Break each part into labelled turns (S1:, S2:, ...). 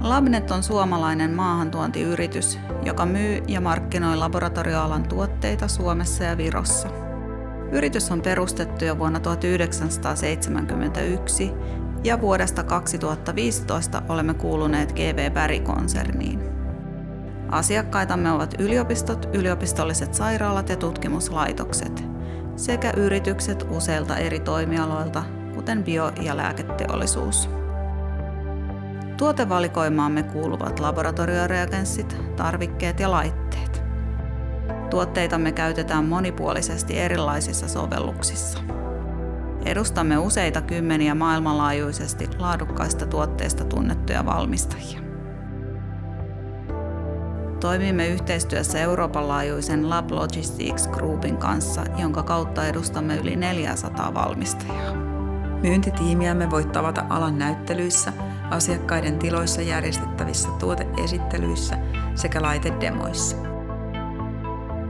S1: Labnet on suomalainen maahantuontiyritys, joka myy ja markkinoi laboratorioalan tuotteita Suomessa ja Virossa. Yritys on perustettu jo vuonna 1971 ja vuodesta 2015 olemme kuuluneet GV Berry-konserniin. Asiakkaitamme ovat yliopistot, yliopistolliset sairaalat ja tutkimuslaitokset sekä yritykset useilta eri toimialoilta, kuten bio- ja lääketeollisuus. Tuotevalikoimaamme kuuluvat laboratorioreagenssit, tarvikkeet ja laitteet. Tuotteitamme käytetään monipuolisesti erilaisissa sovelluksissa. Edustamme useita kymmeniä maailmanlaajuisesti laadukkaista tuotteista tunnettuja valmistajia. Toimimme yhteistyössä Euroopan laajuisen Lab Logistics Groupin kanssa, jonka kautta edustamme yli 400 valmistajaa.
S2: Myyntitiimiämme voit tavata alan näyttelyissä, asiakkaiden tiloissa järjestettävissä tuoteesittelyissä sekä laitedemoissa.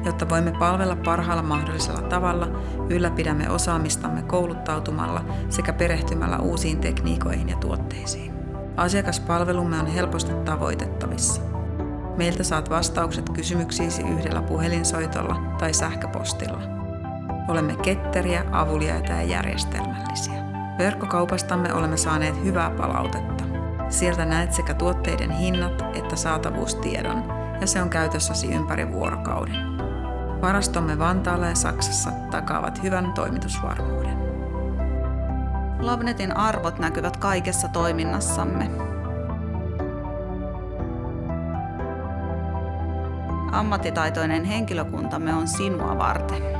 S2: Jotta voimme palvella parhaalla mahdollisella tavalla, ylläpidämme osaamistamme kouluttautumalla sekä perehtymällä uusiin tekniikoihin ja tuotteisiin. Asiakaspalvelumme on helposti tavoitettavissa. Meiltä saat vastaukset kysymyksiisi yhdellä puhelinsoitolla tai sähköpostilla. Olemme ketteriä, avuliaita ja järjestelmällisiä. Verkkokaupastamme olemme saaneet hyvää palautetta. Sieltä näet sekä tuotteiden hinnat että saatavuustiedon, ja se on käytössäsi ympäri vuorokauden. Varastomme Vantaalla ja Saksassa takaavat hyvän toimitusvarmuuden.
S1: Labnetin arvot näkyvät kaikessa toiminnassamme. Ammattitaitoinen henkilökuntamme on sinua varten.